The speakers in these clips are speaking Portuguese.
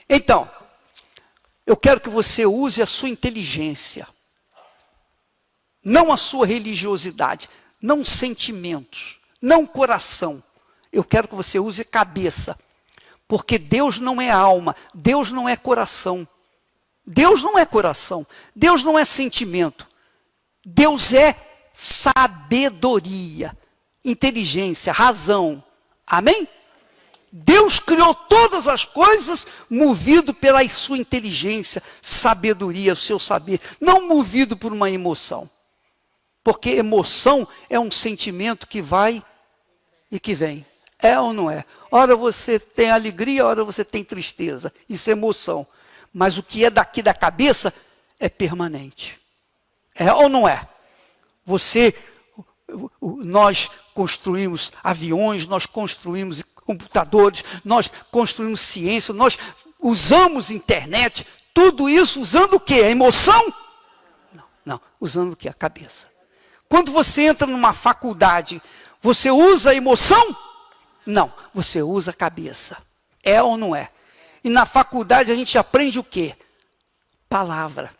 Então, eu quero que você use a sua inteligência, não a sua religiosidade, não sentimentos, não coração. Eu quero que você use cabeça, porque Deus não é alma, Deus não é coração. Deus não é coração, Deus não é sentimento. Deus é sabedoria, inteligência, razão. Amém? Deus criou todas as coisas movido pela sua inteligência, sabedoria, o seu saber, não movido por uma emoção. Porque emoção é um sentimento que vai e que vem. É ou não é? Ora você tem alegria, ora você tem tristeza. Isso é emoção. Mas o que é daqui da cabeça é permanente. É ou não é? Nós construímos aviões, nós construímos computadores, nós construímos ciência, nós usamos internet, tudo isso usando o quê? A emoção? Não, usando o quê? A cabeça. Quando você entra numa faculdade, você usa a emoção? Não, você usa a cabeça. É ou não é? E na faculdade a gente aprende o quê? Palavra.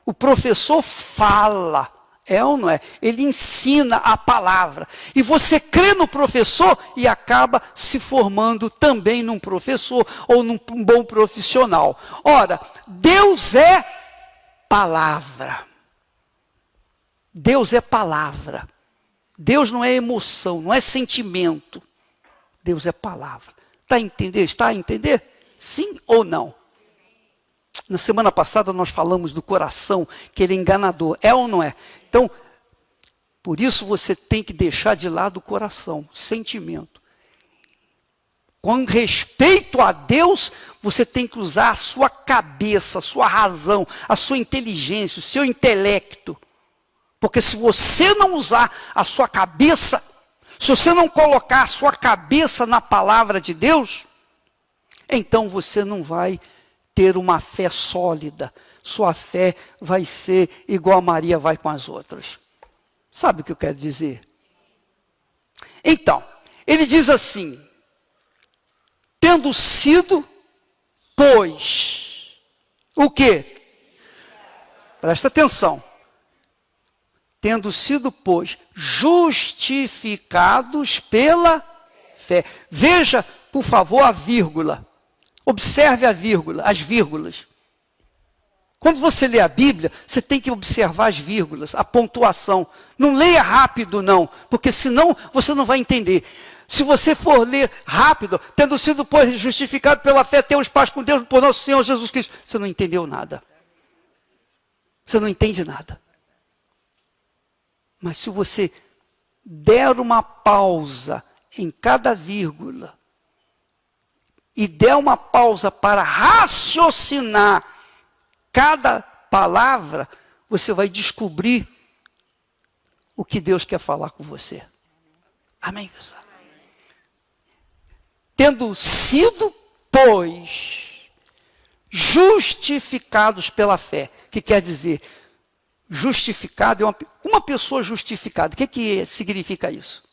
O professor fala. É ou não é? Ele ensina a palavra. E você crê no professor e acaba se formando também num professor ou num bom profissional. Ora, Deus é palavra. Deus é palavra. Deus não é emoção, não é sentimento. Deus é palavra. Está a entender? Está a entender? Sim ou não? Na semana passada nós falamos do coração, que ele é enganador. É ou não é? Então, por isso você tem que deixar de lado o coração, sentimento. Com respeito a Deus, você tem que usar a sua cabeça, a sua razão, a sua inteligência, o seu intelecto. Porque se você não usar a sua cabeça, se você não colocar a sua cabeça na palavra de Deus, então você não vai ter uma fé sólida. Sua fé vai ser igual a Maria vai com as outras. Sabe o que eu quero dizer? Então, ele diz assim, tendo sido, pois, o quê? Presta atenção. Tendo sido, pois, justificados pela fé. Veja, por favor, a vírgula. Observe a vírgula, as vírgulas. Quando você lê a Bíblia, você tem que observar as vírgulas, a pontuação. Não leia rápido, não, porque senão você não vai entender. Se você for ler rápido, tendo sido, pois, justificado pela fé, temos paz com Deus por nosso Senhor Jesus Cristo, você não entendeu nada. Você não entende nada. Mas se você der uma pausa em cada vírgula, e der uma pausa para raciocinar cada palavra, você vai descobrir o que Deus quer falar com você. Amém, pessoal? Tendo sido, pois, justificados pela fé. O que quer dizer? Justificado é uma pessoa justificada. O que significa isso?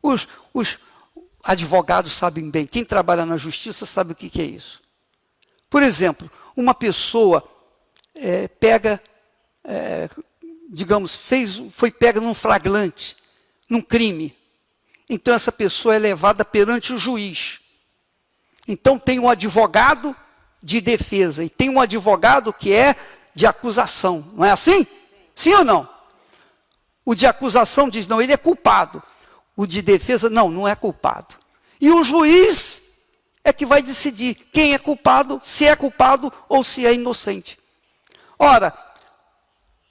Os advogados sabem bem, quem trabalha na justiça sabe o que é isso. Por exemplo, uma pessoa foi pega num flagrante, num crime. Então essa pessoa é levada perante o juiz. Então tem um advogado de defesa e tem um advogado que é de acusação. Não é assim? Sim ou não? O de acusação diz, não, ele é culpado. O de defesa, não é culpado. E o juiz é que vai decidir quem é culpado, se é culpado ou se é inocente. Ora,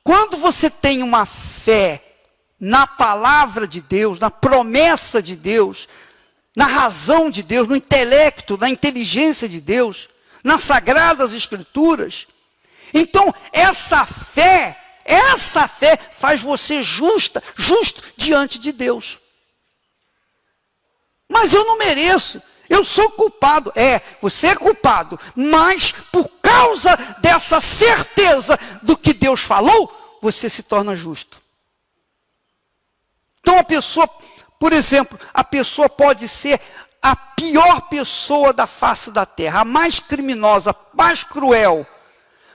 quando você tem uma fé na palavra de Deus, na promessa de Deus, na razão de Deus, no intelecto, na inteligência de Deus, nas sagradas escrituras, então essa fé faz você justo diante de Deus. Mas eu não mereço, eu sou culpado. Você é culpado, mas por causa dessa certeza do que Deus falou, você se torna justo. Então a pessoa, por exemplo, a pessoa pode ser a pior pessoa da face da terra, a mais criminosa, a mais cruel.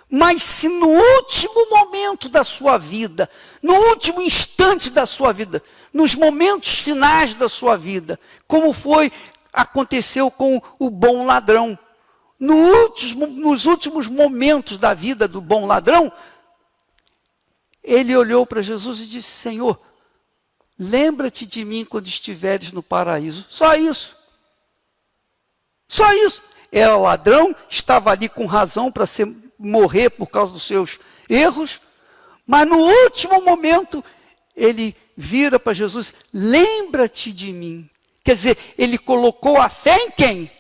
Mas se no último momento da sua vida, no último instante da sua vida, nos momentos finais da sua vida, como aconteceu com o bom ladrão, nos últimos momentos da vida do bom ladrão, ele olhou para Jesus e disse: Senhor, lembra-te de mim quando estiveres no paraíso. Só isso. Só isso. Era ladrão, estava ali com razão para morrer por causa dos seus erros, mas no último momento ele vira para Jesus: lembra-te de mim. Quer dizer, ele colocou a fé em quem?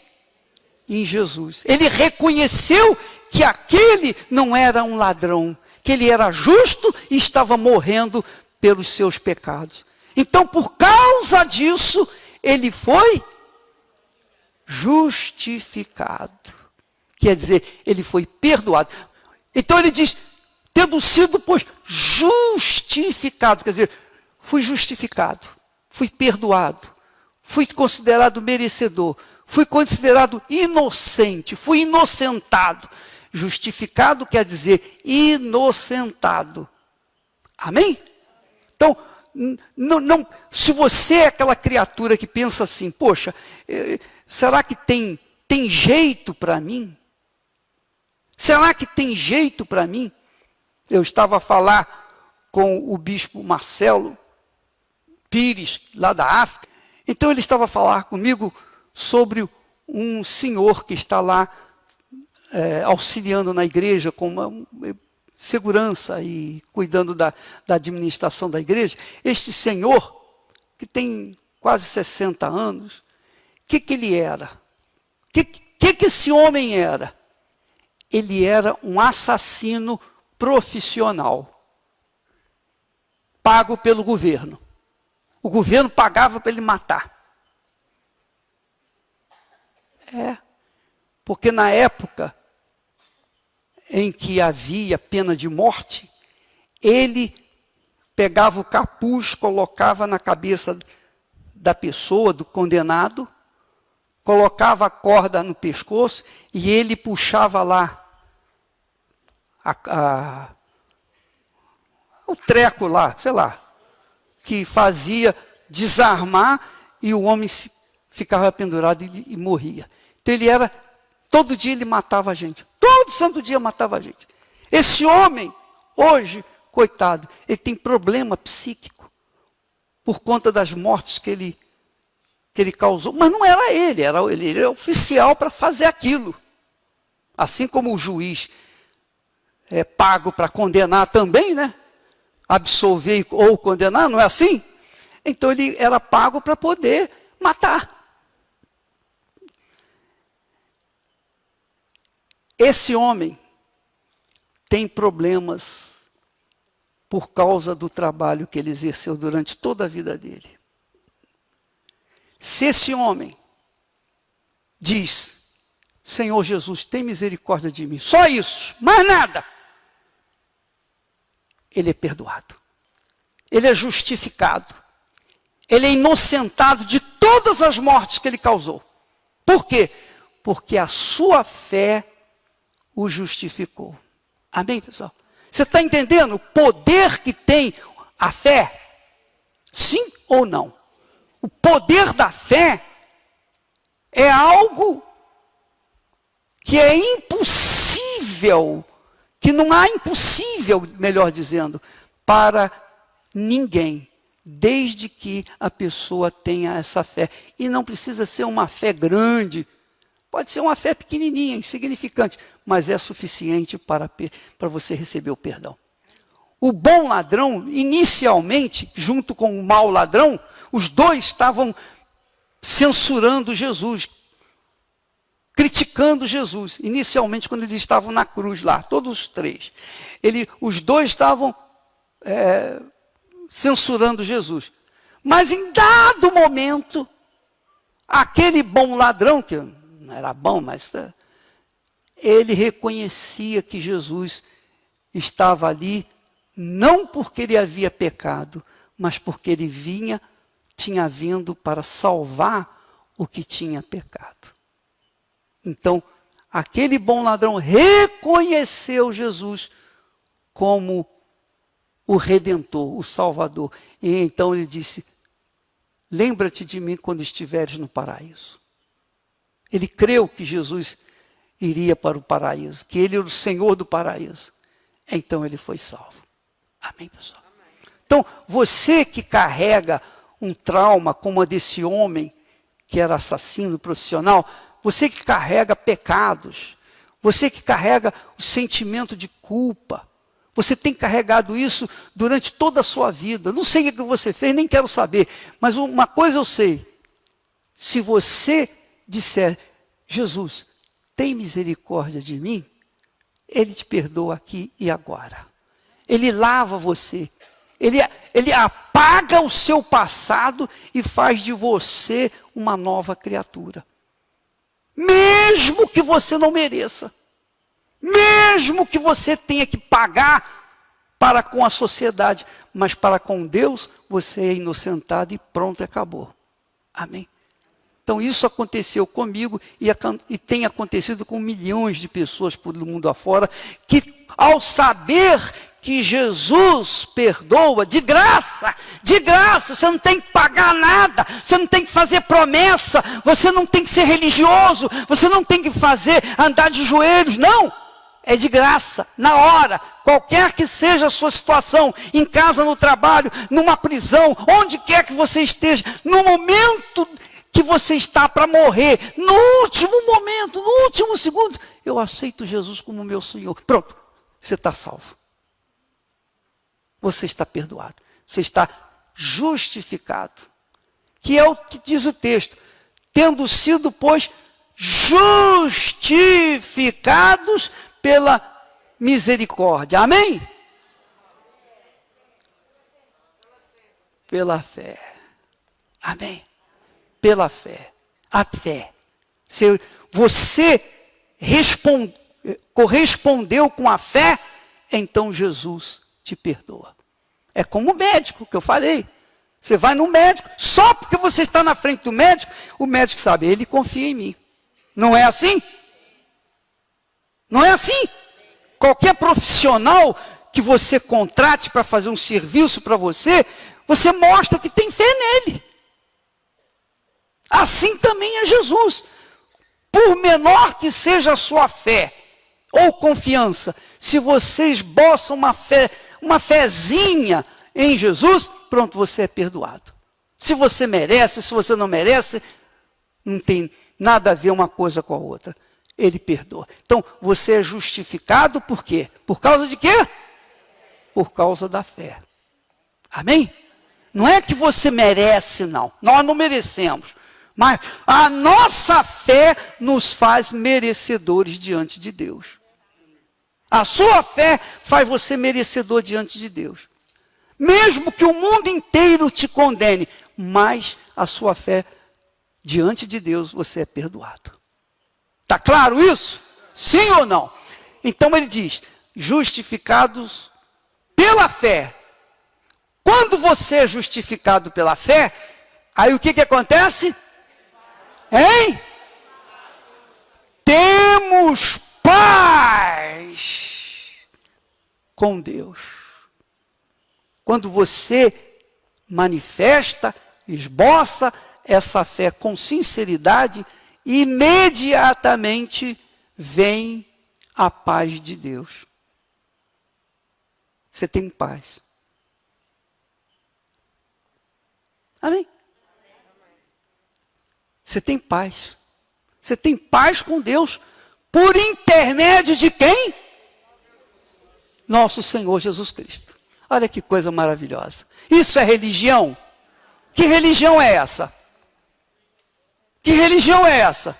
Em Jesus. Ele reconheceu que aquele não era um ladrão, que ele era justo e estava morrendo pelos seus pecados. Então, por causa disso, ele foi justificado. Quer dizer, ele foi perdoado. Então ele diz, tendo sido, pois, justificado. Quer dizer, fui justificado, fui perdoado, fui considerado merecedor, fui considerado inocente, fui inocentado. Justificado quer dizer inocentado. Amém? Então, não, se você é aquela criatura que pensa assim, poxa, será que tem jeito para mim? Será que tem jeito para mim? Eu estava a falar com o bispo Marcelo Pires, lá da África. Então ele estava a falar comigo sobre um senhor que está lá auxiliando na igreja com uma segurança e cuidando da administração da igreja. Este senhor, que tem quase 60 anos, o que ele era? O que esse homem era? Ele era um assassino profissional, pago pelo governo. O governo pagava para ele matar. Porque na época em que havia pena de morte, ele pegava o capuz, colocava na cabeça da pessoa, do condenado, colocava a corda no pescoço e ele puxava lá o treco lá, sei lá, que fazia desarmar e o homem ficava pendurado e morria. Então ele era, todo dia ele matava a gente, todo santo dia matava a gente. Esse homem, hoje, coitado, ele tem problema psíquico por conta das mortes que ele causou. Mas não era ele era oficial para fazer aquilo. Assim como o juiz é pago para condenar também, né? Absolver ou condenar, não é assim? Então ele era pago para poder matar. Esse homem tem problemas por causa do trabalho que ele exerceu durante toda a vida dele. Se esse homem diz, Senhor Jesus, tem misericórdia de mim, só isso, mais nada, ele é perdoado, ele é justificado, ele é inocentado de todas as mortes que ele causou. Por quê? Porque a sua fé o justificou. Amém, pessoal? Você está entendendo o poder que tem a fé? Sim ou não? O poder da fé é algo que é impossível, que não há impossível, melhor dizendo, para ninguém, desde que a pessoa tenha essa fé. E não precisa ser uma fé grande, pode ser uma fé pequenininha, insignificante, mas é suficiente para você receber o perdão. O bom ladrão, inicialmente, junto com o mau ladrão, os dois estavam censurando Jesus, criticando Jesus. Inicialmente, quando eles estavam na cruz lá, todos os três. Os dois estavam censurando Jesus. Mas em dado momento, aquele bom ladrão, que não era bom, mas ele reconhecia que Jesus estava ali, não porque ele havia pecado, mas porque ele tinha vindo para salvar o que tinha pecado. Então, aquele bom ladrão reconheceu Jesus como o Redentor, o Salvador. E então ele disse, lembra-te de mim quando estiveres no paraíso. Ele creu que Jesus iria para o paraíso, que ele era o Senhor do paraíso. Então ele foi salvo. Amém, pessoal? Amém. Então, você que carrega um trauma como a desse homem, que era assassino profissional, você que carrega pecados, você que carrega o sentimento de culpa, você tem carregado isso durante toda a sua vida. Não sei o que você fez, nem quero saber, mas uma coisa eu sei, se você disser, Jesus, tem misericórdia de mim, Ele te perdoa aqui e agora. Ele lava você. Ele apaga o seu passado e faz de você uma nova criatura. Mesmo que você não mereça. Mesmo que você tenha que pagar para com a sociedade. Mas para com Deus, você é inocentado e pronto, acabou. Amém? Então isso aconteceu comigo e tem acontecido com milhões de pessoas por mundo afora, que ao saber que Jesus perdoa de graça, você não tem que pagar nada, você não tem que fazer promessa, você não tem que ser religioso, você não tem que andar de joelhos, não, é de graça, na hora, qualquer que seja a sua situação, em casa, no trabalho, numa prisão, onde quer que você esteja, no momento que você está para morrer, no último momento, no último segundo, eu aceito Jesus como meu Senhor. Pronto, você está salvo. Você está perdoado. Você está justificado. Que é o que diz o texto. Tendo sido, pois, justificados pela misericórdia. Amém? Pela fé. Amém? Pela fé. A fé. Você correspondeu com a fé, então Jesus te perdoa. É como o médico que eu falei. Você vai no médico, só porque você está na frente do médico, o médico sabe, ele confia em mim. Não é assim? Não é assim? Qualquer profissional que você contrate para fazer um serviço para você, você mostra que tem fé nele. Assim também é Jesus. Por menor que seja a sua fé ou confiança, se você esboça uma fezinha em Jesus, pronto, você é perdoado. Se você merece, se você não merece, não tem nada a ver uma coisa com a outra. Ele perdoa. Então, você é justificado por quê? Por causa de quê? Por causa da fé. Amém? Não é que você merece, não. Nós não merecemos. Mas a nossa fé nos faz merecedores diante de Deus. A sua fé faz você merecedor diante de Deus. Mesmo que o mundo inteiro te condene, mas a sua fé diante de Deus, você é perdoado. Está claro isso? Sim ou não? Então ele diz, justificados pela fé. Quando você é justificado pela fé, aí o que acontece? Hein? Temos paz com Deus. Quando você manifesta, esboça essa fé com sinceridade, imediatamente vem a paz de Deus. Você tem paz. Amém? Você tem paz. Você tem paz com Deus. Por intermédio de quem? Nosso Senhor Jesus Cristo. Olha que coisa maravilhosa. Isso é religião? Que religião é essa? Que religião é essa?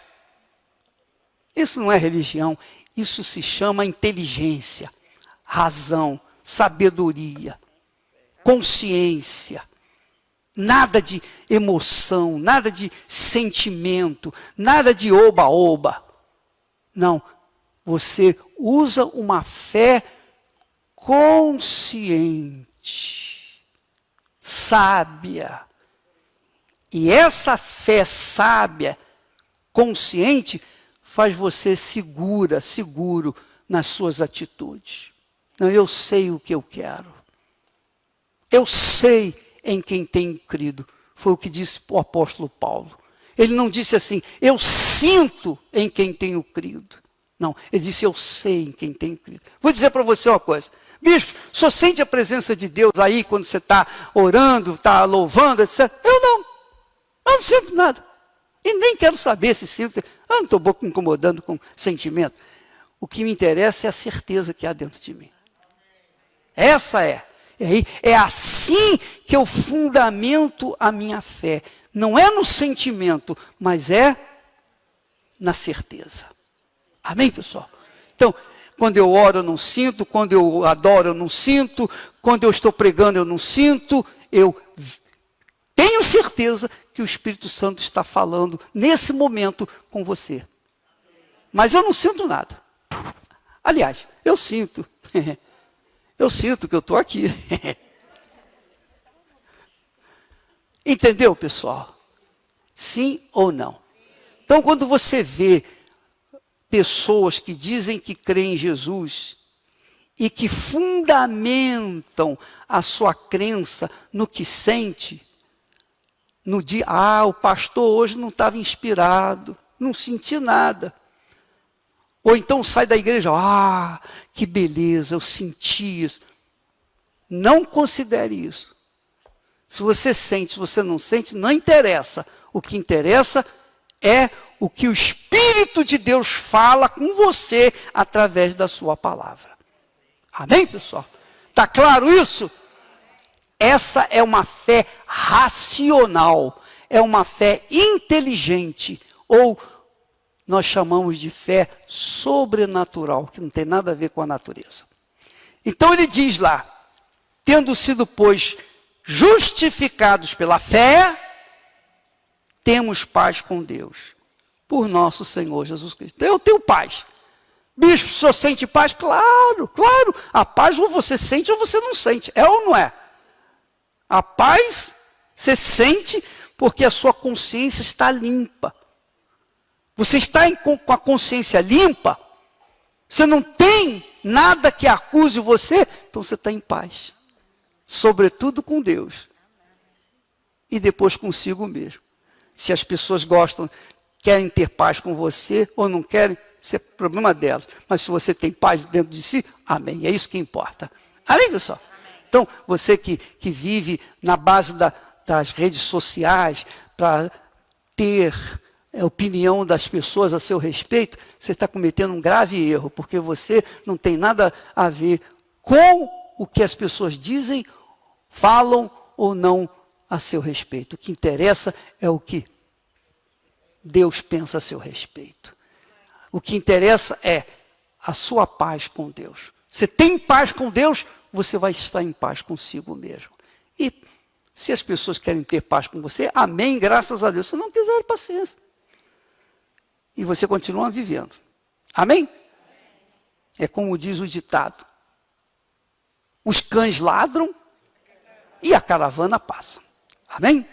Isso não é religião. Isso se chama inteligência, razão, sabedoria, consciência. Nada de emoção, nada de sentimento, nada de oba-oba. Não, você usa uma fé consciente, sábia, E essa fé sábia, consciente, faz você seguro nas suas atitudes. Não, eu sei o que eu quero. Eu sei em quem tenho crido. Foi o que disse o apóstolo Paulo. Ele não disse assim, eu sinto em quem tenho crido. Não, ele disse, eu sei em quem tenho crido. Vou dizer para você uma coisa. Bispo, só sente a presença de Deus aí quando você está orando, está louvando, etc. Eu não sinto nada. E nem quero saber se sinto. Eu não estou incomodando com sentimento. O que me interessa é a certeza que há dentro de mim. Essa é. É assim que eu fundamento a minha fé. Não é no sentimento, mas é na certeza. Amém, pessoal? Então, quando eu oro eu não sinto, quando eu adoro eu não sinto, quando eu estou pregando eu não sinto, eu tenho certeza que o Espírito Santo está falando nesse momento com você. Mas eu não sinto nada. Aliás, eu sinto. Eu sinto que eu estou aqui. Entendeu, pessoal? Sim ou não? Então, quando você vê pessoas que dizem que creem em Jesus e que fundamentam a sua crença no que sente, no dia, o pastor hoje não estava inspirado, não senti nada. Ou então sai da igreja, que beleza, eu senti isso. Não considere isso. Se você sente, se você não sente, não interessa. O que interessa é o que o Espírito de Deus fala com você através da sua palavra. Amém, pessoal? Está claro isso? Essa é uma fé racional, é uma fé inteligente, ou nós chamamos de fé sobrenatural, que não tem nada a ver com a natureza. Então ele diz lá, tendo sido, pois, justificados pela fé, temos paz com Deus, por nosso Senhor Jesus Cristo. Então, eu tenho paz. Bispo, o senhor sente paz? Claro, claro. A paz ou você sente ou você não sente. É ou não é? A paz você sente porque a sua consciência está limpa. Você está com a consciência limpa, você não tem nada que acuse você, então você está em paz. Sobretudo com Deus. E depois consigo mesmo. Se as pessoas gostam, querem ter paz com você ou não querem, isso é problema delas. Mas se você tem paz dentro de si, amém. É isso que importa. Amém, pessoal? Então, você que vive na base das redes sociais para ter opinião das pessoas a seu respeito, você está cometendo um grave erro, porque você não tem nada a ver com o que as pessoas dizem, falam ou não a seu respeito. O que interessa é o que Deus pensa a seu respeito. O que interessa é a sua paz com Deus. Você tem paz com Deus, você vai estar em paz consigo mesmo. E se as pessoas querem ter paz com você, amém, graças a Deus. Se não quiser, paciência. E você continua vivendo. Amém? É como diz o ditado. Os cães ladram e a caravana passa. Amém?